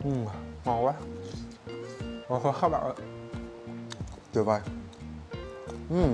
Ngon quá. Ngon quá các bạn ạ. Tuyệt vời. Xin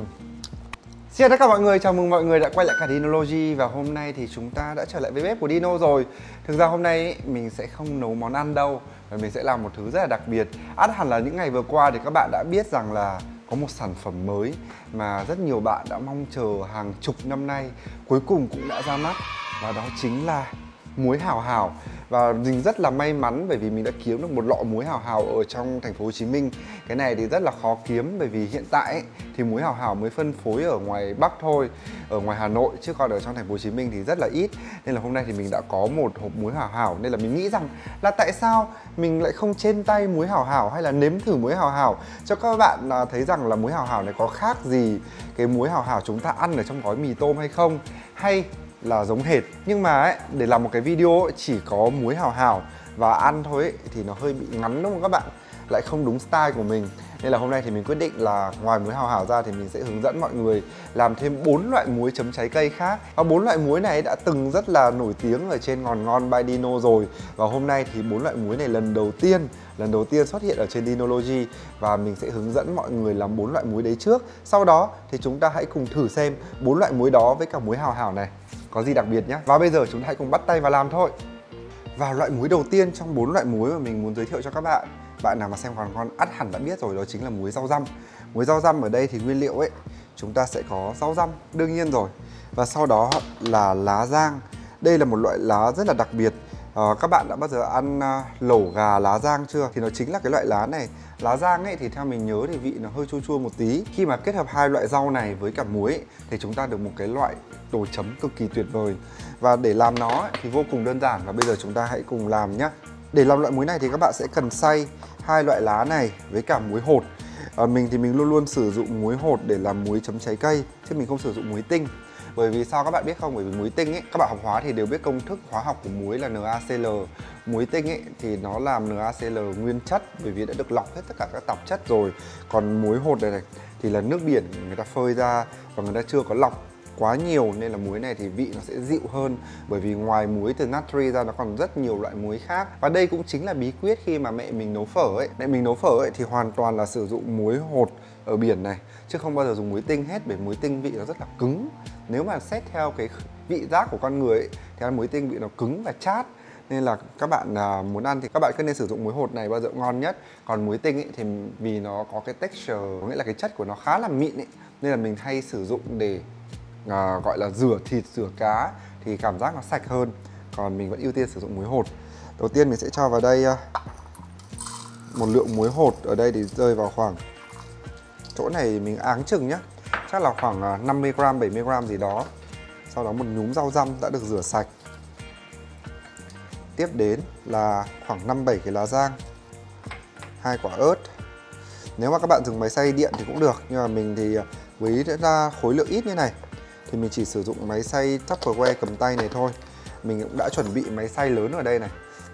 chào tất cả mọi người, chào mừng mọi người đã quay lại cả Dinology. Và hôm nay thì chúng ta đã trở lại với bếp của Dino rồi. Thực ra hôm nay ấy, mình sẽ không nấu món ăn đâu, và mình sẽ làm một thứ rất là đặc biệt. Hẳn là những ngày vừa qua thì các bạn đã biết rằng là có một sản phẩm mới mà rất nhiều bạn đã mong chờ hàng chục năm nay, cuối cùng cũng đã ra mắt. Và đó chính là muối Hảo Hảo. Và mình rất là may mắn bởi vì mình đã kiếm được một lọ muối Hảo Hảo ở trong thành phố Hồ Chí Minh. Cái này thì rất là khó kiếm bởi vì hiện tại ấy, thì muối Hảo Hảo mới phân phối ở ngoài Bắc thôi, ở ngoài Hà Nội, chứ còn ở trong thành phố Hồ Chí Minh thì rất là ít. Nên là hôm nay thì mình đã có một hộp muối Hảo Hảo, nên là mình nghĩ rằng là tại sao mình lại không trên tay muối Hảo Hảo hay là nếm thử muối Hảo Hảo cho các bạn thấy rằng là muối Hảo Hảo này có khác gì cái muối Hảo Hảo chúng ta ăn ở trong gói mì tôm hay không, hay là giống hệt. Nhưng mà ấy, để làm một cái video ấy, chỉ có muối Hảo Hảo và ăn thôi ấy, thì nó hơi bị ngắn đúng không các bạn, lại không đúng style của mình. Nên là hôm nay thì mình quyết định là ngoài muối Hảo Hảo ra thì mình sẽ hướng dẫn mọi người làm thêm 4 loại muối chấm trái cây khác. Và 4 loại muối này đã từng rất là nổi tiếng ở trên Ngon Ngon by Dino rồi. Và hôm nay thì 4 loại muối này lần đầu tiên xuất hiện ở trên Dinology. Và mình sẽ hướng dẫn mọi người làm 4 loại muối đấy trước. Sau đó thì chúng ta hãy cùng thử xem 4 loại muối đó với cả muối Hảo Hảo này có gì đặc biệt nhé. Và bây giờ chúng ta hãy cùng bắt tay vào làm thôi. Và loại muối đầu tiên trong 4 loại muối mà mình muốn giới thiệu cho các bạn, bạn nào mà xem Ngon Ngon hẳn đã biết rồi, đó chính là muối rau răm. Muối rau răm ở đây thì nguyên liệu ấy, chúng ta sẽ có rau răm đương nhiên rồi, và sau đó là lá giang. Đây là một loại lá rất là đặc biệt. Các bạn đã bao giờ ăn lẩu gà lá giang chưa? Thì nó chính là cái loại lá này. Lá giang ấy thì theo mình nhớ thì vị nó hơi chua chua một tí. Khi mà kết hợp hai loại rau này với cả muối ấy, thì chúng ta được một cái loại đồ chấm cực kỳ tuyệt vời. Và để làm nó ấy, thì vô cùng đơn giản, và bây giờ chúng ta hãy cùng làm nhé. Để làm loại muối này thì các bạn sẽ cần xay hai loại lá này với cả muối hột. Mình thì mình luôn luôn sử dụng muối hột để làm muối chấm trái cây, chứ mình không sử dụng muối tinh. Bởi vì sao các bạn biết không? Bởi vì muối tinh ấy, các bạn học hóa thì đều biết công thức hóa học của muối là NaCl. Muối tinh ấy thì nó làm NaCl nguyên chất, bởi vì đã được lọc hết tất cả các tạp chất rồi. Còn muối hột này thì là nước biển người ta phơi ra và người ta chưa có lọc quá nhiều, nên là muối này thì vị nó sẽ dịu hơn. Bởi vì ngoài muối từ natri ra nó còn rất nhiều loại muối khác. Và đây cũng chính là bí quyết khi mà mẹ mình nấu phở ấy. Mẹ mình nấu phở ấy thì hoàn toàn là sử dụng muối hột ở biển này, chứ không bao giờ dùng muối tinh hết, bởi muối tinh vị nó rất là cứng. Nếu mà xét theo cái vị giác của con người ấy, thì ăn muối tinh vị nó cứng và chát. Nên là các bạn muốn ăn thì các bạn cứ nên sử dụng muối hột này bao giờ ngon nhất. Còn muối tinh ấy, thì vì nó có cái texture, có nghĩa là cái chất của nó khá là mịn ấy, nên là mình hay sử dụng để gọi là rửa thịt, rửa cá thì cảm giác nó sạch hơn. Còn mình vẫn ưu tiên sử dụng muối hột. Đầu tiên mình sẽ cho vào đây một lượng muối hột. Ở đây thì rơi vào khoảng, chỗ này mình áng chừng nhé, chắc là khoảng 50g, 70g gì đó. Sau đó một nhúm rau răm đã được rửa sạch. Tiếp đến là khoảng 5-7 cái lá giang, 2 quả ớt. Nếu mà các bạn dùng máy xay điện thì cũng được, nhưng mà mình thì với ra khối lượng ít như này thì mình chỉ sử dụng máy xay Tupperware cầm tay này thôi. Mình cũng đã chuẩn bị máy xay lớn ở đây này,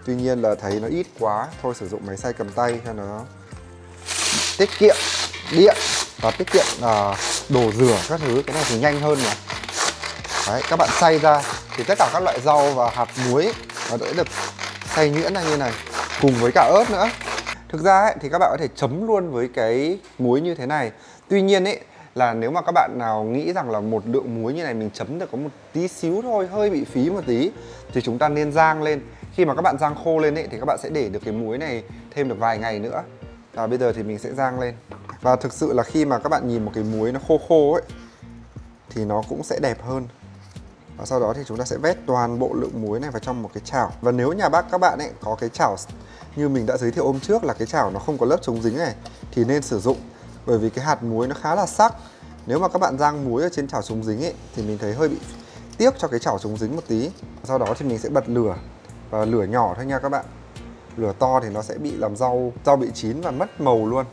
tuy nhiên là thấy nó ít quá, thôi sử dụng máy xay cầm tay cho nó tiết kiệm điện và tiết kiệm đồ rửa các thứ. Cái này thì nhanh hơn mà. Đấy, các bạn xay ra thì tất cả các loại rau và hạt muối nó đã được xay nhuyễn ra như này, cùng với cả ớt nữa. Thực ra ấy, thì các bạn có thể chấm luôn với cái muối như thế này. Tuy nhiên ấy, là nếu mà các bạn nào nghĩ rằng là một lượng muối như này mình chấm được có một tí xíu thôi, hơi bị phí một tí, thì chúng ta nên rang lên. Khi mà các bạn rang khô lên ấy, thì các bạn sẽ để được cái muối này thêm được vài ngày nữa. Bây giờ thì mình sẽ rang lên. Và thực sự là khi mà các bạn nhìn một cái muối nó khô khô ấy thì nó cũng sẽ đẹp hơn. Và sau đó thì chúng ta sẽ vét toàn bộ lượng muối này vào trong một cái chảo. Và nếu nhà bác các bạn ấy có cái chảo như mình đã giới thiệu hôm trước là cái chảo nó không có lớp chống dính này thì nên sử dụng, bởi vì cái hạt muối nó khá là sắc. Nếu mà các bạn rang muối ở trên chảo chống dính ấy thì mình thấy hơi bị tiếc cho cái chảo chống dính một tí. Sau đó thì mình sẽ bật lửa, và lửa nhỏ thôi nha các bạn. Lửa to thì nó sẽ bị làm rau bị chín và mất màu luôn.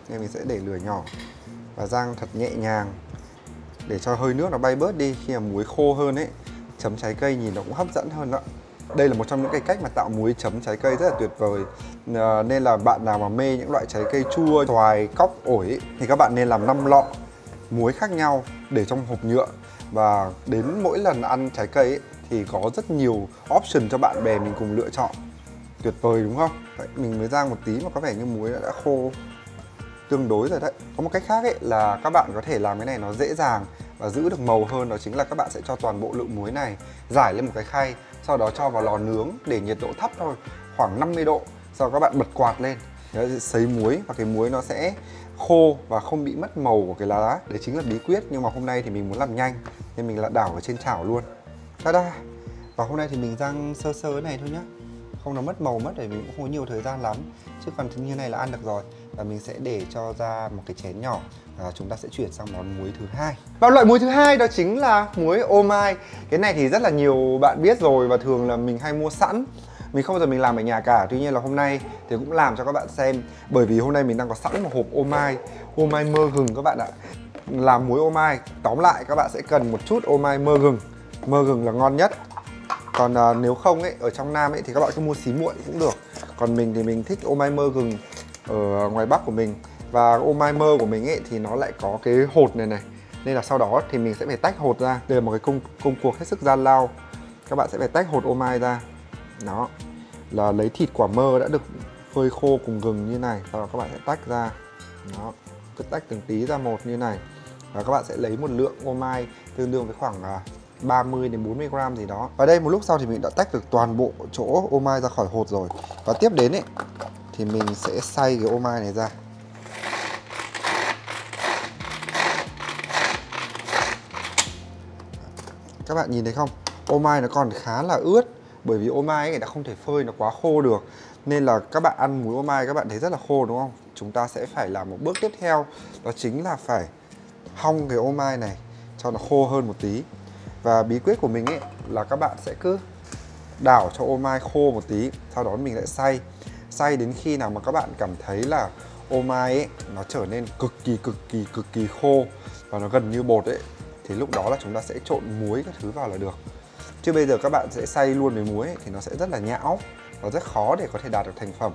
Nên mình sẽ để lửa nhỏ và rang thật nhẹ nhàng để cho hơi nước nó bay bớt đi. Khi mà muối khô hơn ấy, chấm trái cây nhìn nó cũng hấp dẫn hơn đó. Đây là một trong những cái cách mà tạo muối chấm trái cây rất là tuyệt vời. Nên là bạn nào mà mê những loại trái cây chua, xoài, cóc, ổi ấy, thì các bạn nên làm 5 lọ muối khác nhau để trong hộp nhựa. Và đến mỗi lần ăn trái cây ấy, thì có rất nhiều option cho bạn bè mình cùng lựa chọn. Tuyệt vời đúng không? Đấy, mình mới rang một tí mà có vẻ như muối đã khô tương đối rồi đấy. Có một cách khác ấy là các bạn có thể làm cái này nó dễ dàng và giữ được màu hơn, đó chính là các bạn sẽ cho toàn bộ lượng muối này rải lên một cái khay, sau đó cho vào lò nướng để nhiệt độ thấp thôi, khoảng 50 độ. Sau đó các bạn bật quạt lên, sấy muối và cái muối nó sẽ khô và không bị mất màu của cái lá. Đấy chính là bí quyết, nhưng mà hôm nay thì mình muốn làm nhanh nên mình lại đảo ở trên chảo luôn. Ta-da! Và hôm nay thì mình rang sơ sơ cái này thôi nhá, không nó mất màu mất, để mình cũng không có nhiều thời gian lắm, chứ còn như này là ăn được rồi. Và mình sẽ để cho ra một cái chén nhỏ và chúng ta sẽ chuyển sang món muối thứ hai. Và loại muối thứ hai đó chính là muối ô mai. Cái này thì rất là nhiều bạn biết rồi và thường là mình hay mua sẵn, mình không bao giờ mình làm ở nhà cả. Tuy nhiên là hôm nay thì cũng làm cho các bạn xem, bởi vì hôm nay mình đang có sẵn một hộp ô mai mơ gừng các bạn ạ. Làm muối ô mai, tóm lại các bạn sẽ cần một chút ô mai mơ gừng là ngon nhất. Còn nếu không ấy, ở trong Nam ấy thì các bạn cứ mua xí muội cũng được. Còn mình thì mình thích ô mai mơ gừng ở ngoài Bắc của mình. Và ô mai mơ của mình ấy thì nó lại có cái hột này này, nên là sau đó thì mình sẽ phải tách hột ra. Đây là một cái công cuộc hết sức gian lao. Các bạn sẽ phải tách hột ô mai ra. Đó, là lấy thịt quả mơ đã được phơi khô cùng gừng như này, sau đó các bạn sẽ tách ra. Đó, cứ tách từng tí ra một như này. Và các bạn sẽ lấy một lượng ô mai tương đương với khoảng 30 đến 40 gram gì đó. Và đây một lúc sau thì mình đã tách được toàn bộ chỗ ô mai ra khỏi hột rồi. Và tiếp đến ấy thì mình sẽ xay cái ô mai này ra. Các bạn nhìn thấy không? Ô mai nó còn khá là ướt, bởi vì ô mai ấy đã không thể phơi nó quá khô được. Nên là các bạn ăn muối ô mai các bạn thấy rất là khô đúng không? Chúng ta sẽ phải làm một bước tiếp theo, đó chính là phải hong cái ô mai này cho nó khô hơn một tí. Và bí quyết của mình ấy là các bạn sẽ cứ đảo cho ô mai khô một tí, sau đó mình lại xay đến khi nào mà các bạn cảm thấy là ô mai ấy nó trở nên cực kỳ khô và nó gần như bột ấy, thì lúc đó là chúng ta sẽ trộn muối các thứ vào là được. Chứ bây giờ các bạn sẽ xay luôn với muối ấy, thì nó sẽ rất là nhão và rất khó để có thể đạt được thành phẩm.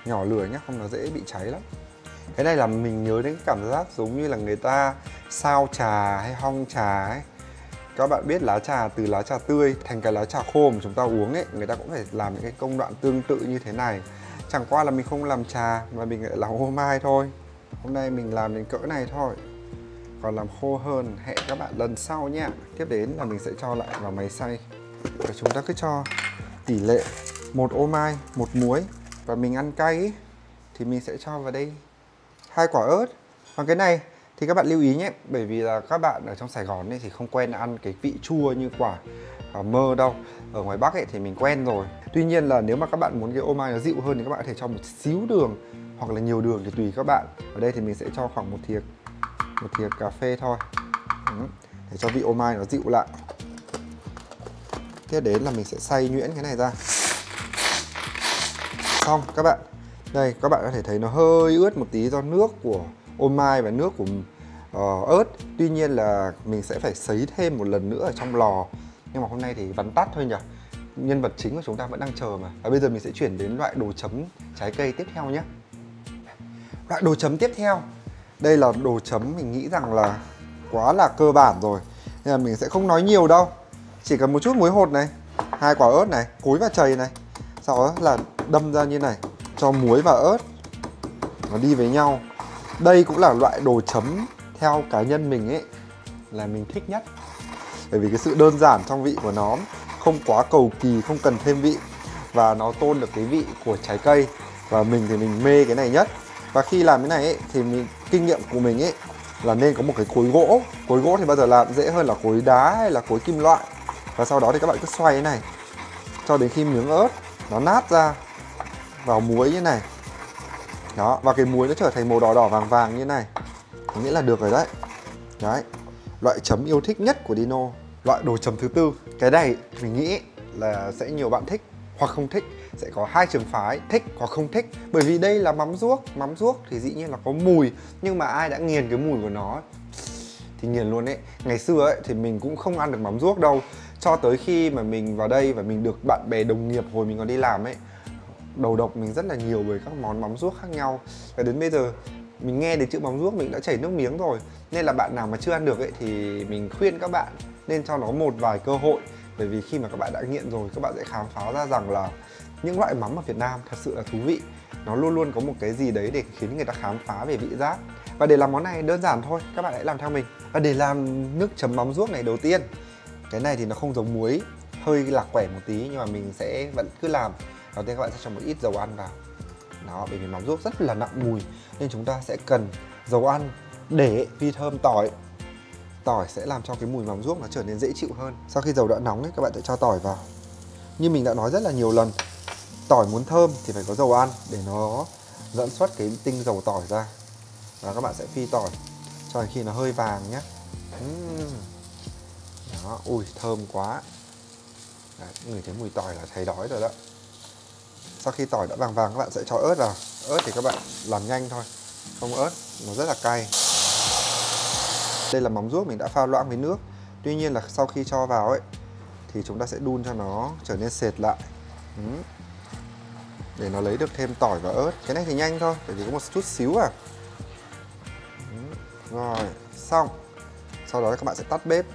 Nhỏ lửa nhé, không nó dễ bị cháy lắm. Cái này là mình nhớ đến cái cảm giác giống như là người ta sao trà hay hong trà ấy. Các bạn biết lá trà từ lá trà tươi thành cái lá trà khô mà chúng ta uống ấy, người ta cũng phải làm những cái công đoạn tương tự như thế này. Chẳng qua là mình không làm trà mà mình lại làm ô mai thôi. Hôm nay mình làm đến cỡ này thôi, còn làm khô hơn hẹn các bạn lần sau nhé. Tiếp đến là mình sẽ cho lại vào máy xay. Và chúng ta cứ cho tỷ lệ 1 ô mai 1 muối. Và mình ăn cay ấy, thì mình sẽ cho vào đây 2 quả ớt. Còn cái này thì các bạn lưu ý nhé, bởi vì là các bạn ở trong Sài Gòn ấy thì không quen ăn cái vị chua như quả mơ đâu. Ở ngoài Bắc ấy thì mình quen rồi. Tuy nhiên là nếu mà các bạn muốn cái ô mai nó dịu hơn thì các bạn có thể cho một xíu đường hoặc là nhiều đường thì tùy các bạn. Ở đây thì mình sẽ cho khoảng một thìa cà phê thôi, để cho vị ô mai nó dịu lại. Tiếp đến là mình sẽ xay nhuyễn cái này ra. Xong các bạn. Đây các bạn có thể thấy nó hơi ướt một tí do nước của ô mai và nước của ớt. Tuy nhiên là mình sẽ phải sấy thêm một lần nữa ở trong lò. Nhưng mà hôm nay thì vắn tắt thôi nhỉ. Nhân vật chính của chúng ta vẫn đang chờ mà. Và bây giờ mình sẽ chuyển đến loại đồ chấm trái cây tiếp theo nhé. Loại đồ chấm tiếp theo, đây là đồ chấm mình nghĩ rằng là quá là cơ bản rồi, nên là mình sẽ không nói nhiều đâu. Chỉ cần một chút muối hột này, 2 quả ớt này, cối và chày này, sau đó là đâm ra như này, cho muối và ớt nó đi với nhau. Đây cũng là loại đồ chấm theo cá nhân mình ấy là mình thích nhất, bởi vì cái sự đơn giản trong vị của nó, không quá cầu kỳ, không cần thêm vị, và nó tôn được cái vị của trái cây. Và mình thì mình mê cái này nhất. Và khi làm cái này ấy, thì kinh nghiệm của mình ấy là nên có một cái cối gỗ. Cối gỗ thì bao giờ làm dễ hơn là cối đá hay là cối kim loại. Và sau đó thì các bạn cứ xoay cái này cho đến khi miếng ớt nó nát ra vào muối như này. Đó, và cái muối nó trở thành màu đỏ đỏ vàng vàng như này, nghĩa là được rồi đấy. Đấy, loại chấm yêu thích nhất của Dino. Loại đồ chấm thứ tư, cái này mình nghĩ là sẽ nhiều bạn thích hoặc không thích. Sẽ có hai trường phái, thích hoặc không thích. Bởi vì đây là mắm ruốc. Mắm ruốc thì dĩ nhiên là có mùi, nhưng mà ai đã nghiền cái mùi của nó thì nghiền luôn ấy. Ngày xưa ấy thì mình cũng không ăn được mắm ruốc đâu, cho tới khi mà mình vào đây và mình được bạn bè đồng nghiệp hồi mình còn đi làm ấy đầu độc mình rất là nhiều với các món mắm ruốc khác nhau. Và đến bây giờ mình nghe đến chữ mắm ruốc mình đã chảy nước miếng rồi. Nên là bạn nào mà chưa ăn được ấy thì mình khuyên các bạn nên cho nó một vài cơ hội. Bởi vì khi mà các bạn đã nghiện rồi, các bạn sẽ khám phá ra rằng là Những loại mắm ở Việt Nam thật sự là thú vị. Nó luôn luôn có một cái gì đấy để khiến người ta khám phá về vị giác. Và để làm món này đơn giản thôi, các bạn hãy làm theo mình. Và để làm nước chấm mắm ruốc này, đầu tiên cái này thì nó không giống muối, hơi lạc quẻ một tí, nhưng mà mình sẽ vẫn cứ làm. Đầu tiên các bạn sẽ cho một ít dầu ăn vào. Đó, bởi vì mắm ruốc rất là nặng mùi nên chúng ta sẽ cần dầu ăn để phi thơm tỏi. Tỏi sẽ làm cho cái mùi mắm ruốc nó trở nên dễ chịu hơn. Sau khi dầu đã nóng ấy, các bạn sẽ cho tỏi vào. Như mình đã nói rất là nhiều lần, tỏi muốn thơm thì phải có dầu ăn để nó dẫn xuất cái tinh dầu tỏi ra. Và các bạn sẽ phi tỏi cho đến khi nó hơi vàng nhé. Đó, ui thơm quá. Đấy, ngửi thấy mùi tỏi là thấy đói rồi đó. Sau khi tỏi đã vàng vàng, các bạn sẽ cho ớt vào. Ớt thì các bạn làm nhanh thôi, không ớt nó rất là cay. Đây là mắm ruốc mình đã pha loãng với nước. Tuy nhiên là sau khi cho vào ấy thì chúng ta sẽ đun cho nó trở nên sệt lại, để nó lấy được thêm tỏi và ớt. Cái này thì nhanh thôi, bởi vì có một chút xíu à. Rồi, xong. Sau đó các bạn sẽ tắt bếp.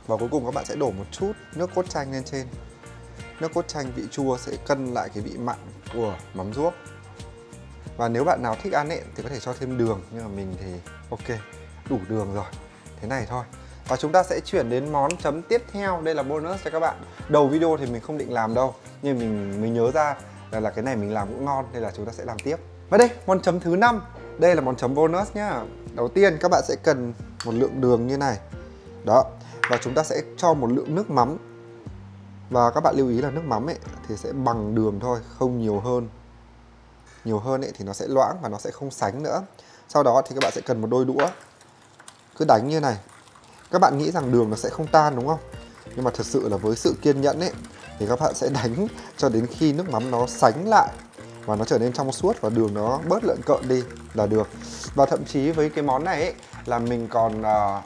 Và cuối cùng các bạn sẽ đổ một chút nước cốt chanh lên trên. Nước cốt chanh vị chua sẽ cân lại cái vị mặn của mắm ruốc. Và nếu bạn nào thích ăn ấy thì có thể cho thêm đường, nhưng mà mình thì ok, đủ đường rồi. Thế này thôi. Và chúng ta sẽ chuyển đến món chấm tiếp theo. Đây là bonus cho các bạn. Đầu video thì mình không định làm đâu, nhưng mình nhớ ra là cái này mình làm cũng ngon nên là chúng ta sẽ làm tiếp. Và đây, món chấm thứ 5. Đây là món chấm bonus nhá. Đầu tiên các bạn sẽ cần một lượng đường như này. Đó. Và chúng ta sẽ cho một lượng nước mắm. Và các bạn lưu ý là nước mắm ấy thì sẽ bằng đường thôi, không nhiều hơn. Nhiều hơn ấy thì nó sẽ loãng và nó sẽ không sánh nữa. Sau đó thì các bạn sẽ cần một đôi đũa. Cứ đánh như này. Các bạn nghĩ rằng đường nó sẽ không tan đúng không? Nhưng mà thật sự là với sự kiên nhẫn ấy thì các bạn sẽ đánh cho đến khi nước mắm nó sánh lại và nó trở nên trong suốt và đường nó bớt lợn cợn đi là được. Và thậm chí với cái món này ấy là mình còn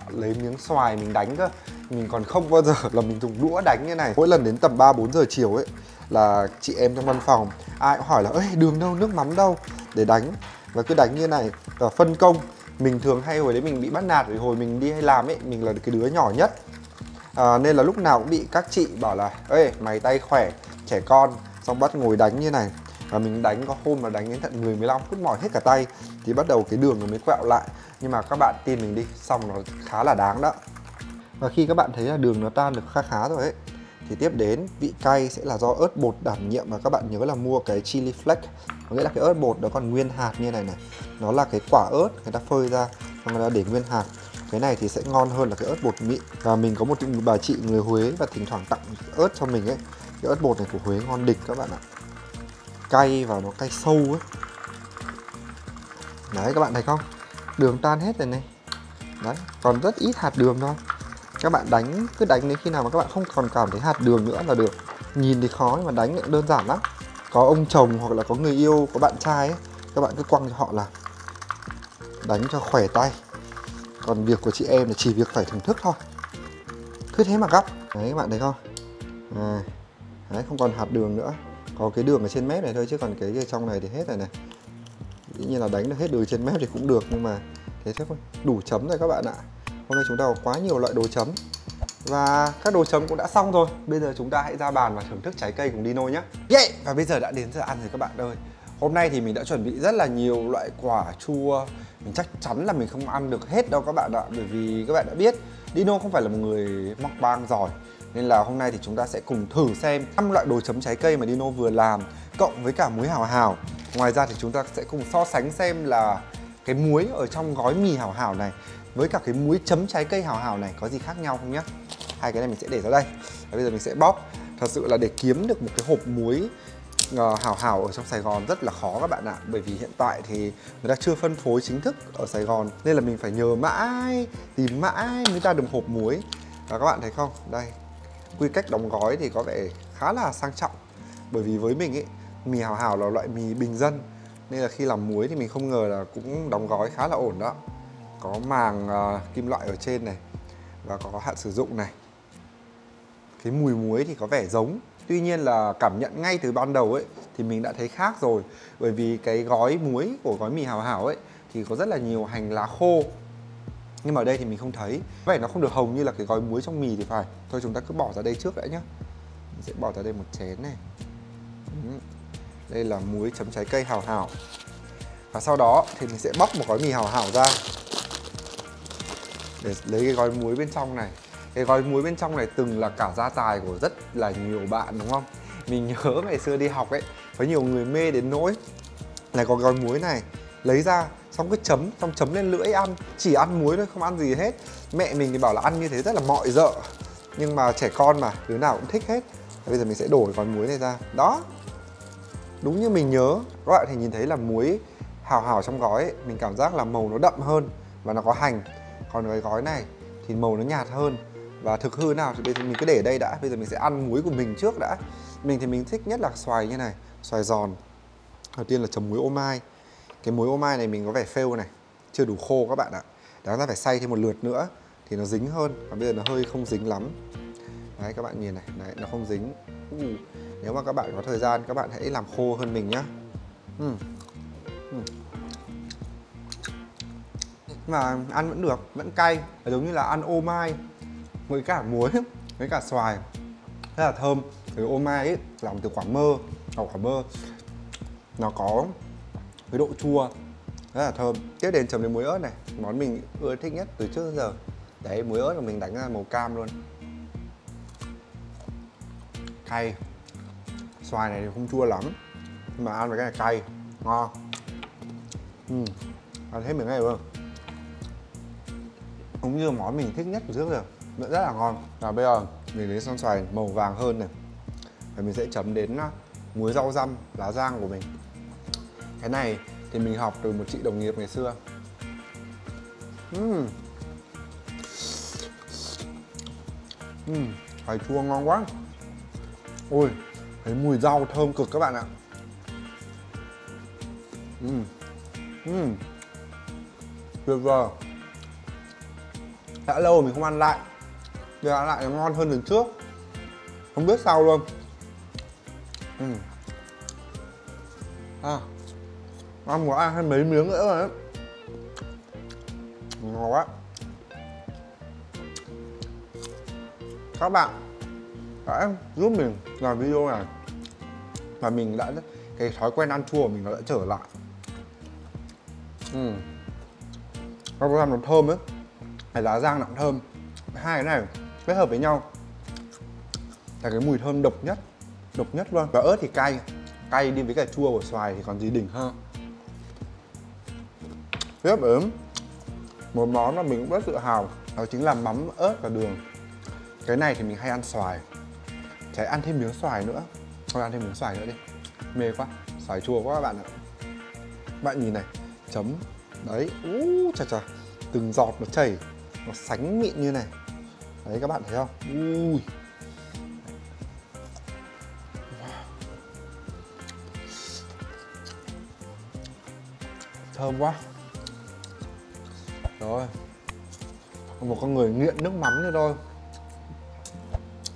lấy miếng xoài mình đánh cơ. Mình còn không bao giờ là mình dùng đũa đánh như này. Mỗi lần đến tầm 3-4 giờ chiều ấy là chị em trong văn phòng ai cũng hỏi là ơi đường đâu, nước mắm đâu, để đánh. Và cứ đánh như này và phân công. Mình thường hay hồi đấy mình bị bắt nạt, vì hồi mình đi hay làm ấy mình là cái đứa nhỏ nhất, nên là lúc nào cũng bị các chị bảo là ê mày tay khỏe, trẻ con, xong bắt ngồi đánh như này. Và mình đánh có hôm là đánh đến tận 10-15 phút mỏi hết cả tay thì bắt đầu cái đường nó mới quẹo lại. Nhưng mà các bạn tin mình đi, xong nó khá là đáng đó. Và khi các bạn thấy là đường nó tan được khá khá rồi ấy thì tiếp đến vị cay sẽ là do ớt bột đảm nhiệm. Và các bạn nhớ là mua cái chili flake, có nghĩa là cái ớt bột nó còn nguyên hạt như này này. Nó là cái quả ớt người ta phơi ra xong người ta để nguyên hạt. Cái này thì sẽ ngon hơn là cái ớt bột mịn. Và mình có một bà chị người Huế và thỉnh thoảng tặng ớt cho mình ấy. Cái ớt bột này của Huế ngon đỉnh các bạn ạ. Cay và nó cay sâu ấy. Đấy các bạn thấy không? Đường tan hết rồi này. Đấy, còn rất ít hạt đường thôi. Các bạn đánh, cứ đánh đến khi nào mà các bạn không còn cảm thấy hạt đường nữa là được. Nhìn thì khó nhưng mà đánh đơn giản lắm. Có ông chồng hoặc là có người yêu, có bạn trai ấy, các bạn cứ quăng cho họ là đánh cho khỏe tay. Còn việc của chị em là chỉ việc phải thưởng thức thôi. Cứ thế mà gắp. Đấy các bạn thấy không? Đấy, không còn hạt đường nữa. Có cái đường ở trên mép này thôi, chứ còn cái trong này thì hết rồi này. Dĩ nhiên là đánh được hết đường trên mép thì cũng được, nhưng mà thế thôi, đủ chấm rồi các bạn ạ. Hôm nay chúng ta có quá nhiều loại đồ chấm. Và các đồ chấm cũng đã xong rồi. Bây giờ chúng ta hãy ra bàn và thưởng thức trái cây cùng Dino nhé. Yeah! Và bây giờ đã đến giờ ăn rồi các bạn ơi. Hôm nay thì mình đã chuẩn bị rất là nhiều loại quả chua. Mình chắc chắn là mình không ăn được hết đâu các bạn ạ. Bởi vì các bạn đã biết Dino không phải là một người mukbang giỏi. Nên là hôm nay thì chúng ta sẽ cùng thử xem 5 loại đồ chấm trái cây mà Dino vừa làm, cộng với cả muối hảo hảo. Ngoài ra thì chúng ta sẽ cùng so sánh xem là cái muối ở trong gói mì hảo hảo này với cả cái muối chấm trái cây hảo hảo này có gì khác nhau không nhé. Hai cái này mình sẽ để ra đây. Và bây giờ mình sẽ bóc. Thật sự là để kiếm được một cái hộp muối hảo hảo ở trong Sài Gòn rất là khó các bạn ạ. Bởi vì hiện tại thì người ta chưa phân phối chính thức ở Sài Gòn, nên là mình phải nhờ mãi, tìm mãi mới ra được hộp muối. Và các bạn thấy không, đây quy cách đóng gói thì có vẻ khá là sang trọng. Bởi vì với mình ấy, mì hảo hảo là loại mì bình dân, nên là khi làm muối thì mình không ngờ là cũng đóng gói khá là ổn đó. Có màng kim loại ở trên này và có hạn sử dụng này. Cái mùi muối thì có vẻ giống, tuy nhiên là cảm nhận ngay từ ban đầu ấy thì mình đã thấy khác rồi. Bởi vì cái gói muối của gói mì hảo hảo ấy thì có rất là nhiều hành lá khô, nhưng mà ở đây thì mình không thấy. Có vẻ nó không được hồng như là cái gói muối trong mì thì phải. Thôi chúng ta cứ bỏ ra đây trước đã nhá. Mình sẽ bỏ ra đây một chén này. Đây là muối chấm trái cây Hảo Hảo. Và sau đó thì mình sẽ bóc một gói mì Hảo Hảo ra để lấy cái gói muối bên trong này. Cái gói muối bên trong này từng là cả gia tài của rất là nhiều bạn đúng không? Mình nhớ ngày xưa đi học ấy, có nhiều người mê đến nỗi là có gói muối này lấy ra xong cứ chấm, xong chấm lên lưỡi ăn, chỉ ăn muối thôi, không ăn gì hết. Mẹ mình thì bảo là ăn như thế rất là mọi dợ, nhưng mà trẻ con mà, đứa nào cũng thích hết. Bây giờ mình sẽ đổ gói muối này ra. Đó, đúng như mình nhớ. Các bạn thì nhìn thấy là muối Hảo Hảo trong gói ấy, mình cảm giác là màu nó đậm hơn và nó có hành. Còn cái gói này thì màu nó nhạt hơn. Và thực hư nào thì bây giờ mình cứ để đây đã. Bây giờ mình sẽ ăn muối của mình trước đã. Mình thì mình thích nhất là xoài như này, xoài giòn. Đầu tiên là chấm muối ô mai. Cái muối ô mai này mình có vẻ fail này, chưa đủ khô các bạn ạ. Đáng ra phải xay thêm một lượt nữa thì nó dính hơn. Còn bây giờ nó hơi không dính lắm. Đấy các bạn nhìn này, đấy, nó không dính. Nếu mà các bạn có thời gian các bạn hãy làm khô hơn mình nhá. Mà ăn vẫn được, vẫn cay, giống như là ăn ô mai với cả muối với cả xoài, rất là thơm. Cái ô mai ấy làm từ quả mơ, quả mơ nó có cái độ chua rất là thơm. Tiếp đến chấm đến muối ớt này, món mình ưa thích nhất từ trước đến giờ. Đấy, muối ớt của mình đánh ra màu cam luôn, cay. Xoài này thì không chua lắm, nhưng mà ăn với cái này cay, ngon. Ăn hết miếng này luôn. Cũng như món mình thích nhất từ trước giờ, vẫn rất là ngon. Và bây giờ mình lấy son xoài màu vàng hơn này, và mình sẽ chấm đến muối rau răm, lá giang của mình. Cái này thì mình học từ một chị đồng nghiệp ngày xưa. Xoài chua ngon quá. Ôi, cái mùi rau thơm cực các bạn ạ. Tuyệt vời. Đã lâu mình không ăn lại, giờ ăn lại nó ngon hơn lần trước, không biết sao luôn. Ăn có ăn thêm mấy miếng nữa rồi đấy, ngon quá. Các bạn đã giúp mình làm video này và mình đã, cái thói quen ăn chua của mình nó đã trở lại. Rau răm nó thơm ấy, cái lá giang nó cũng thơm. Hai cái này kết hợp với nhau là cái mùi thơm độc nhất luôn. Và ớt thì cay đi với cả chua của xoài thì còn gì đỉnh hơn. Tiếp đến một món mà mình cũng rất tự hào, đó chính là mắm ớt và đường. Cái này thì mình hay ăn xoài, sẽ ăn thêm miếng xoài nữa. Thôi ăn thêm miếng xoài nữa đi, mê quá, xoài chua quá các bạn ạ. Bạn nhìn này, chấm đấy, chà chà, từng giọt nó chảy, nó sánh mịn như này. Đấy các bạn thấy không? Thơm quá. Rồi, một con người nghiện nước mắm nữa thôi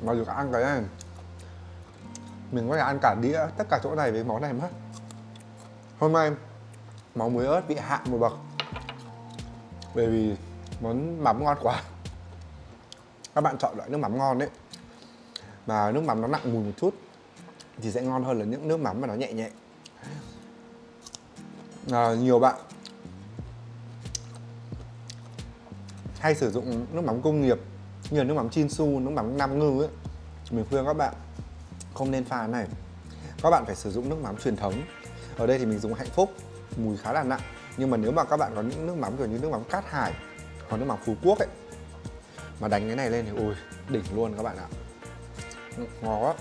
mà được ăn cái này, mình có thể ăn cả đĩa tất cả chỗ này với món này mất. Hôm nay món muối ớt bị hạ một bậc bởi vì món mắm ngon quá. Các bạn chọn loại nước mắm ngon đấy, mà nước mắm nó nặng mùi một chút thì sẽ ngon hơn là những nước mắm mà nó nhẹ nhẹ. Nhiều bạn hay sử dụng nước mắm công nghiệp như là nước mắm Chinsu, nước mắm Nam Ngư ấy. Mình khuyên các bạn không nên pha này, các bạn phải sử dụng nước mắm truyền thống. Ở đây thì mình dùng Hạnh Phúc, mùi khá là nặng. Nhưng mà nếu mà các bạn có những nước mắm kiểu như nước mắm Cát Hải hoặc nước mắm Phú Quốc ấy, mà đánh cái này lên thì ôi đỉnh luôn các bạn ạ. Ngon quá.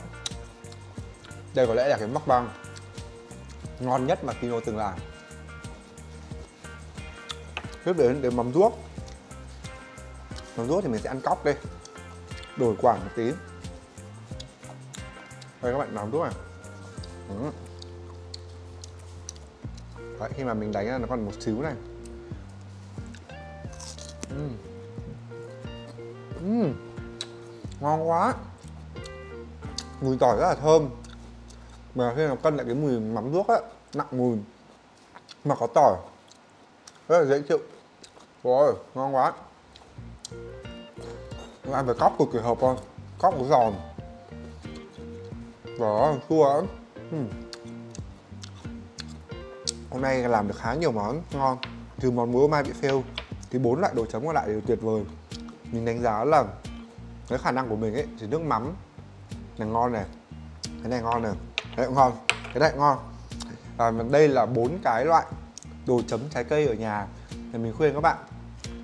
Đây có lẽ là cái mukbang ngon nhất mà Tino từng làm. Tiếp đến mắm ruốc. Mắm ruốc thì mình sẽ ăn cóc đây, đổi quả một tí. Đây các bạn, mắm ruốc này. Đấy, khi mà mình đánh ra nó còn một xíu này. Ngon quá. Mùi tỏi rất là thơm. Mà khi nào cân lại cái mùi mắm ruốc á, nặng mùi mà có tỏi, rất là dễ chịu. Rồi, ngon quá. Ăn với cóc cực kỳ hợp luôn. Cóc có giòn. Đó, chua lắm. Hôm nay làm được khá nhiều món ngon. Trừ món muối ô mai bị fail thì 4 loại đồ chấm còn lại đều tuyệt vời. Mình đánh giá là với khả năng của mình ấy thì nước mắm là ngon này, cái này ngon này, cái này cũng ngon, cái này cũng ngon. Và đây là 4 cái loại đồ chấm trái cây ở nhà thì mình khuyên các bạn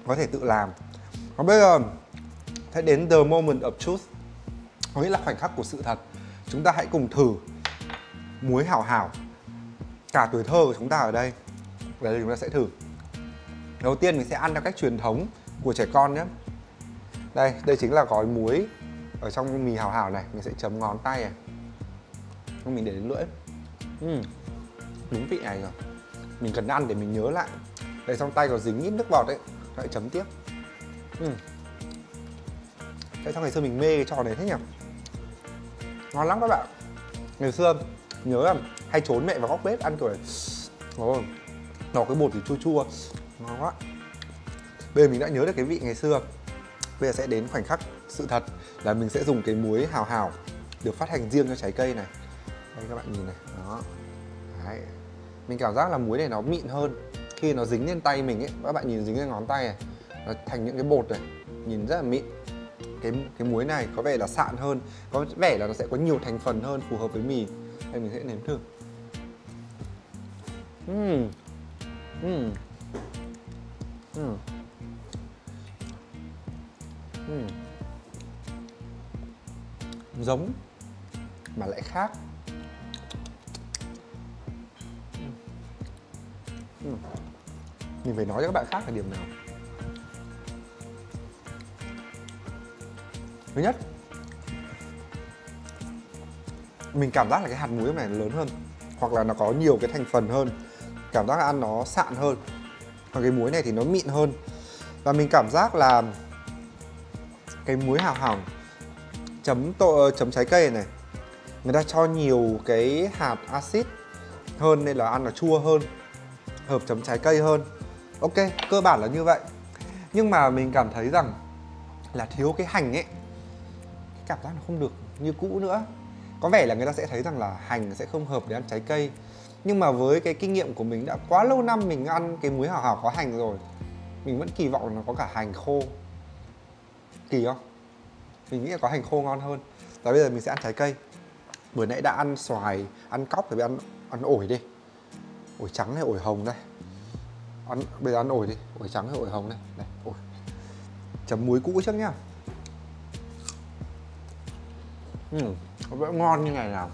có thể tự làm. Còn bây giờ sẽ đến the moment of truth, có nghĩa là khoảnh khắc của sự thật. Chúng ta hãy cùng thử muối hảo hảo. Cả tuổi thơ của chúng ta ở đây. Đây chúng ta sẽ thử. Đầu tiên mình sẽ ăn theo cách truyền thống của trẻ con nhé. Đây chính là gói muối ở trong mì hảo hảo này. Mình sẽ chấm ngón tay này. Mình để đến lưỡi. Đúng vị này rồi. Mình cần ăn để mình nhớ lại. Đây trong tay có dính ít nước bọt đấy, lại chấm tiếp. Tại sao ngày xưa mình mê cái trò này thế nhỉ? Ngon lắm các bạn. Ngày xưa nhớ là hay trốn mẹ vào góc bếp ăn kiểu này. Nó cái bột thì chua chua, ngon quá. Bây giờ mình đã nhớ được cái vị ngày xưa. Bây giờ sẽ đến khoảnh khắc sự thật là mình sẽ dùng cái muối hảo hảo được phát hành riêng cho trái cây này. Đây các bạn nhìn này, đó. Đấy. Mình cảm giác là muối này nó mịn hơn. Khi nó dính lên tay mình ấy, các bạn nhìn dính lên ngón tay này, nó thành những cái bột này, nhìn rất là mịn. Cái muối này có vẻ là sạn hơn, có vẻ là nó sẽ có nhiều thành phần hơn phù hợp với mì. Đây mình sẽ nếm thử. Giống mà lại khác. Mình phải nói cho các bạn khác là điểm nào. Thứ nhất, mình cảm giác là cái hạt muối này lớn hơn, hoặc là nó có nhiều cái thành phần hơn, cảm giác là ăn nó sạn hơn. Còn cái muối này thì nó mịn hơn. Và mình cảm giác là cái muối hảo hảo chấm trái cây này, người ta cho nhiều cái hạt axit hơn nên là ăn nó chua hơn, hợp chấm trái cây hơn. Ok, cơ bản là như vậy. Nhưng mà mình cảm thấy rằng là thiếu cái hành ấy. Cái cảm giác nó không được như cũ nữa. Có vẻ là người ta sẽ thấy rằng là hành sẽ không hợp để ăn trái cây. Nhưng mà với cái kinh nghiệm của mình đã quá lâu năm mình ăn cái muối hảo hảo có hành rồi, mình vẫn kỳ vọng là nó có cả hành khô. Kỳ không? Mình nghĩ là có hành khô ngon hơn. Và bây giờ mình sẽ ăn trái cây. Vừa nãy đã ăn xoài, ăn cóc rồi, ăn ổi đi. Ổi trắng hay ổi hồng đây. Bây giờ ăn ổi đi, ổi trắng hay ổi hồng đây. Đây, ổi. Chấm muối cũ trước nhá. Vẫn ngon như ngày nào.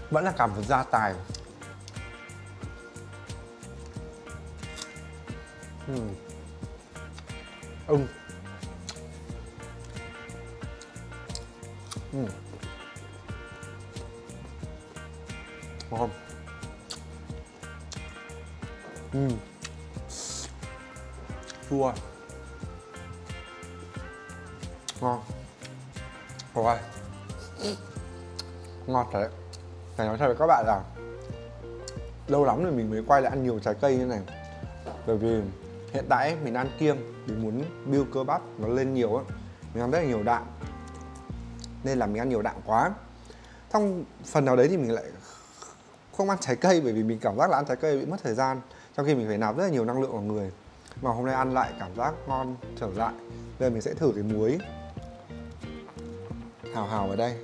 Vẫn là cảm giác gia tài. Ngon. Chua. Ngon. Rồi. Ngon thật đấy. Phải nói thật với các bạn là lâu lắm rồi mình mới quay lại ăn nhiều trái cây như này. Bởi vì hiện tại mình ăn kiêng, mình muốn build cơ bắp nó lên nhiều á. Mình ăn rất là nhiều đạm, nên là mình ăn nhiều đạm quá. Trong phần nào đấy thì mình lại không ăn trái cây, bởi vì mình cảm giác là ăn trái cây bị mất thời gian, trong khi mình phải nạp rất là nhiều năng lượng vào người. Mà hôm nay ăn lại cảm giác ngon trở lại. Bây giờ mình sẽ thử cái muối hào hào ở đây.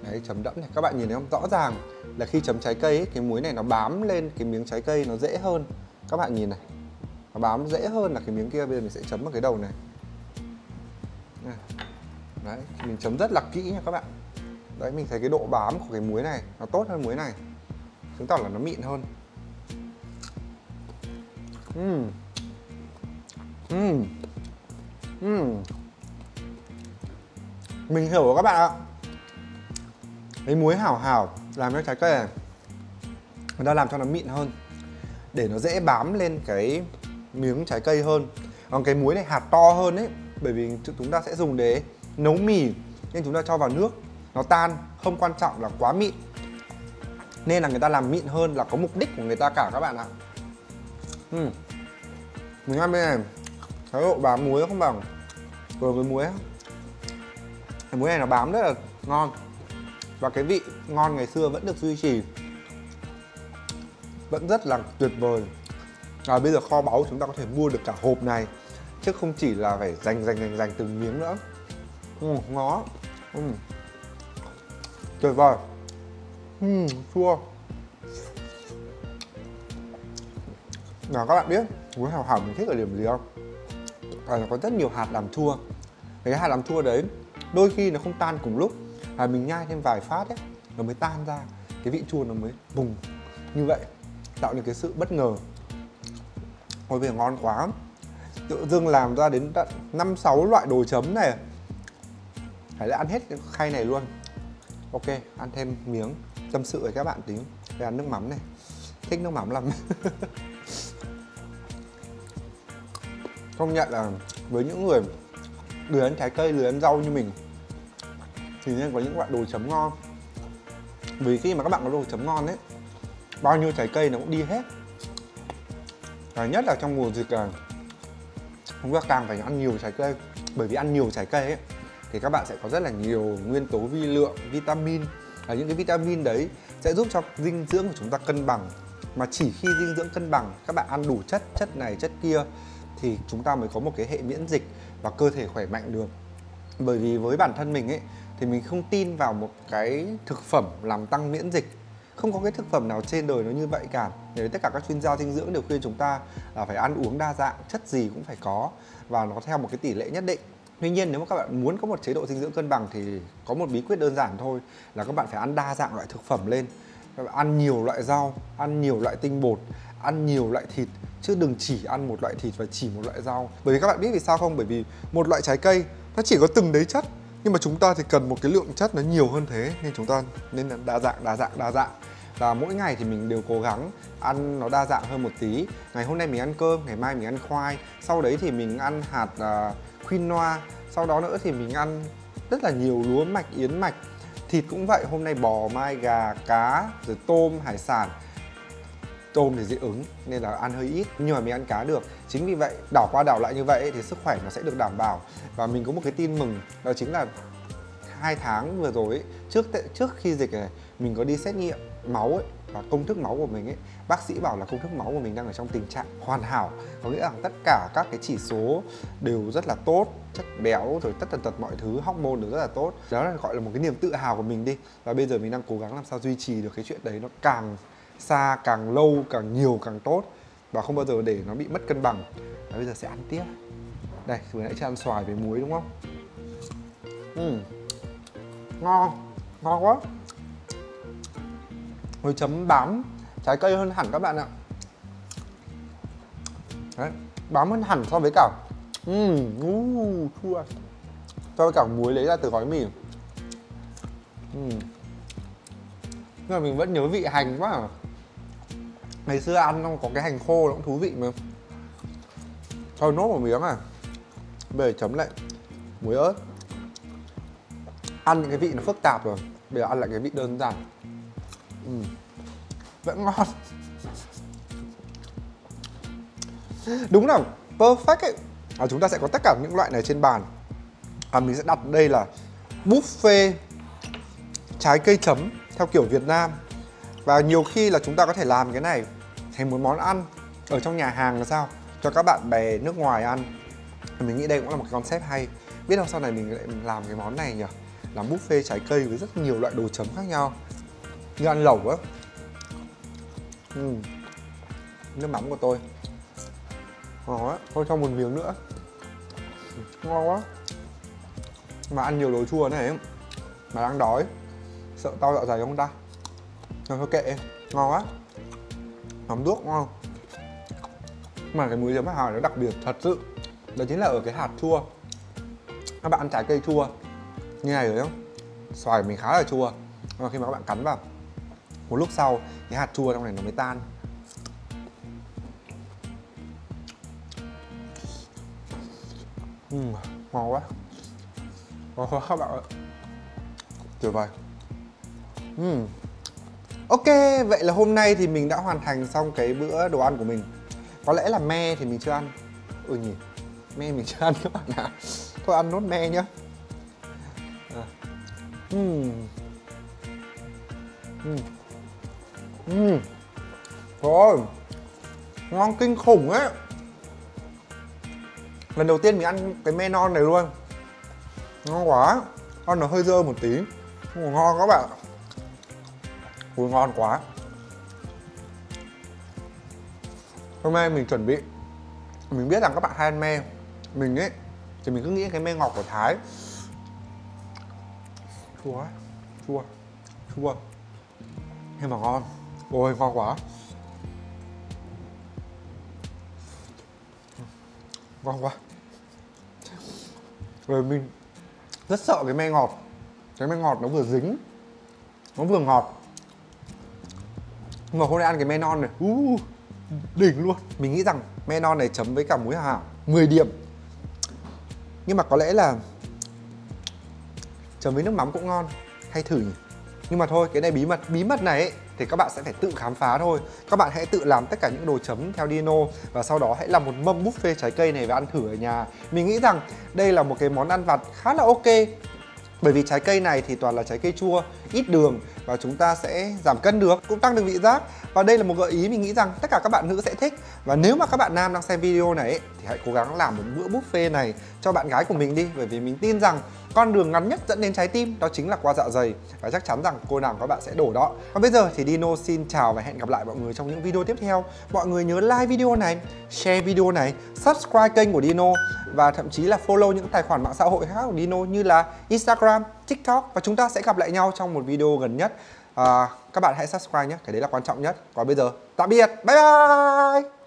Đấy, chấm đẫm này, các bạn nhìn thấy không? Rõ ràng là khi chấm trái cây ấy, cái muối này nó bám lên cái miếng trái cây nó dễ hơn. Các bạn nhìn này, nó bám dễ hơn là cái miếng kia. Bây giờ mình sẽ chấm vào cái đầu này. Đấy, mình chấm rất là kỹ nha các bạn. Đấy, mình thấy cái độ bám của cái muối này nó tốt hơn muối này, chứng tỏ là nó mịn hơn. Mình hiểu rồi các bạn ạ. Cái muối hảo hảo làm cho trái cây này, người ta làm cho nó mịn hơn để nó dễ bám lên cái miếng trái cây hơn. Còn cái muối này hạt to hơn ấy, bởi vì chúng ta sẽ dùng để nấu mì nên chúng ta cho vào nước nó tan, không quan trọng là quá mịn, nên là người ta làm mịn hơn là có mục đích của người ta cả các bạn ạ. Mình ăn bên này cái độ bám muối không bằng vừa với muối. Cái muối này nó bám rất là ngon. và cái vị ngon ngày xưa vẫn được duy trì, vẫn rất là tuyệt vời. Bây giờ kho báu chúng ta có thể mua được cả hộp này, chứ không chỉ là phải dành từng miếng nữa. Nó tuyệt vời. Chua. Nào các bạn biết muối hảo hảo mình thích ở điểm gì không? Nó có rất nhiều hạt làm chua. Cái hạt làm chua đấy đôi khi nó không tan cùng lúc, mình nhai thêm vài phát ấy nó mới tan ra, cái vị chua nó mới bùng như vậy, tạo nên cái sự bất ngờ. Ôi bây giờ ngon quá, tự dưng làm ra đến tận 5-6 loại đồ chấm này. Phải là ăn hết cái khay này luôn. Ok, ăn thêm miếng tâm sự với các bạn tí. Để ăn nước mắm này, thích nước mắm lắm. Công nhận là với những người lười ăn trái cây, lười ăn rau như mình thì nên có những loại đồ chấm ngon. Vì khi mà các bạn có đồ chấm ngon ấy, bao nhiêu trái cây nó cũng đi hết. Và nhất là trong mùa dịch là chúng ta càng phải ăn nhiều trái cây. Bởi vì ăn nhiều trái cây ấy thì các bạn sẽ có rất là nhiều nguyên tố vi lượng, vitamin. Và những cái vitamin đấy sẽ giúp cho dinh dưỡng của chúng ta cân bằng. Mà chỉ khi dinh dưỡng cân bằng, các bạn ăn đủ chất này, chất kia thì chúng ta mới có một cái hệ miễn dịch và cơ thể khỏe mạnh được. Bởi vì với bản thân mình ấy thì mình không tin vào một cái thực phẩm làm tăng miễn dịch. Không có cái thực phẩm nào trên đời nó như vậy cả. Để tất cả các chuyên gia dinh dưỡng đều khuyên chúng ta là phải ăn uống đa dạng, chất gì cũng phải có và nó theo một cái tỷ lệ nhất định. Tuy nhiên nếu mà các bạn muốn có một chế độ dinh dưỡng cân bằng thì có một bí quyết đơn giản thôi, là các bạn phải ăn đa dạng loại thực phẩm lên. Các bạn ăn nhiều loại rau, ăn nhiều loại tinh bột, ăn nhiều loại thịt, chứ đừng chỉ ăn một loại thịt và chỉ một loại rau. Bởi vì các bạn biết vì sao không? Bởi vì một loại trái cây nó chỉ có từng đấy chất, nhưng mà chúng ta thì cần một cái lượng chất nó nhiều hơn thế, nên chúng ta nên là đa dạng. Và mỗi ngày thì mình đều cố gắng ăn nó đa dạng hơn một tí. Ngày hôm nay mình ăn cơm, ngày mai mình ăn khoai, sau đấy thì mình ăn hạt quinoa, sau đó nữa thì mình ăn rất là nhiều lúa mạch, yến mạch. Thịt cũng vậy, hôm nay bò, mai gà, cá, rồi tôm, hải sản. Tôm thì dị ứng nên là ăn hơi ít, nhưng mà mình ăn cá được. Chính vì vậy đảo qua đảo lại như vậy thì sức khỏe nó sẽ được đảm bảo. Và mình có một cái tin mừng, đó chính là 2 tháng vừa rồi ấy, trước khi dịch này mình có đi xét nghiệm máu ấy, và công thức máu của mình ấy, bác sĩ bảo là công thức máu của mình đang ở trong tình trạng hoàn hảo, có nghĩa là tất cả các cái chỉ số đều rất là tốt, chất béo rồi tất tật mọi thứ, hormone đều rất là tốt. Đó là gọi là một cái niềm tự hào của mình đi. Và bây giờ mình đang cố gắng làm sao duy trì được cái chuyện đấy, nó càng xa, càng lâu, càng nhiều càng tốt, và không bao giờ để nó bị mất cân bằng. Và bây giờ sẽ ăn tiếp. Đây, vừa nãy chưa ăn xoài với muối đúng không? Ngon quá. Rồi chấm bám trái cây hơn hẳn các bạn ạ. Đấy, bám hơn hẳn so với cả chua. So với cả muối lấy ra từ gói mì. Nhưng mà mình vẫn nhớ vị hành quá à. Ngày xưa ăn không có cái hành khô nó cũng thú vị mà. Cho nốt một miếng à. Bây giờ chấm lại muối ớt. Ăn những cái vị nó phức tạp rồi, bây giờ ăn lại cái vị đơn giản. Vẫn ngon. Đúng là perfect ấy. Chúng ta sẽ có tất cả những loại này trên bàn. Mình sẽ đặt đây là buffet trái cây chấm theo kiểu Việt Nam. Và nhiều khi là chúng ta có thể làm cái này thành một món ăn ở trong nhà hàng là sao, cho các bạn bè nước ngoài ăn. Mình nghĩ đây cũng là một cái concept hay. Biết đâu sau này mình lại làm cái món này nhỉ, làm buffet trái cây với rất nhiều loại đồ chấm khác nhau, như ăn lẩu á. Nước mắm của tôi ngon quá, thôi cho một miếng nữa. Ngon quá. Mà ăn nhiều đồ chua này ấy, mà đang đói, sợ tao dạ dày không ta? Thôi kệ, ngon quá. Mắm ruốc ngon. Mà cái muối chấm hào nó đặc biệt thật sự, đó chính là ở cái hạt chua. Các bạn ăn trái cây chua như này rồi không? Xoài mình khá là chua, nhưng mà khi mà các bạn cắn vào, một lúc sau cái hạt chua trong này nó mới tan. Ngon quá. Ngon quá các bạn ạ. Tuyệt vời. Ok, vậy là hôm nay thì mình đã hoàn thành xong cái bữa đồ ăn của mình. Có lẽ là me thì mình chưa ăn. Nhỉ, me mình chưa ăn các bạn ạ. Thôi ăn nốt me nhá. Rồi, ngon kinh khủng ấy. Lần đầu tiên mình ăn cái me non này luôn. Ngon quá. Ăn nó hơi dơ một tí, nhưng mà ngon các bạn. Ui, ngon quá. Hôm nay mình chuẩn bị, mình biết rằng các bạn hay ăn me. Mình ấy thì mình cứ nghĩ cái me ngọt của Thái. Chua, chua, chua, nhưng mà ngon. Ôi, ngon quá. Ngon quá. Rồi mình rất sợ cái me ngọt. Cái me ngọt nó vừa dính, nó vừa ngọt. Nhưng mà hôm nay ăn cái me non này, đỉnh luôn. Mình nghĩ rằng me non này chấm với cả muối hảo 10 điểm. Nhưng mà có lẽ là chấm với nước mắm cũng ngon. Hay thử nhỉ? Nhưng mà thôi, cái này bí mật. Bí mật này ấy, thì các bạn sẽ phải tự khám phá thôi. Các bạn hãy tự làm tất cả những đồ chấm theo Dino. Và sau đó hãy làm một mâm buffet trái cây này và ăn thử ở nhà. Mình nghĩ rằng đây là một cái món ăn vặt khá là ok. Bởi vì trái cây này thì toàn là trái cây chua, ít đường và chúng ta sẽ giảm cân được, cũng tăng được vị giác. Và đây là một gợi ý mình nghĩ rằng tất cả các bạn nữ sẽ thích. Và nếu mà các bạn nam đang xem video này ấy, thì hãy cố gắng làm một bữa buffet này cho bạn gái của mình đi. Bởi vì mình tin rằng con đường ngắn nhất dẫn đến trái tim đó chính là qua dạ dày. Và chắc chắn rằng cô nàng các bạn sẽ đổ đó. Còn bây giờ thì Dino xin chào và hẹn gặp lại mọi người trong những video tiếp theo. Mọi người nhớ like video này, share video này, subscribe kênh của Dino và thậm chí là follow những tài khoản mạng xã hội khác của Dino như là Instagram, TikTok. Và chúng ta sẽ gặp lại nhau trong một video gần nhất. Các bạn hãy subscribe nhé, cái đấy là quan trọng nhất. Còn bây giờ, tạm biệt, bye bye.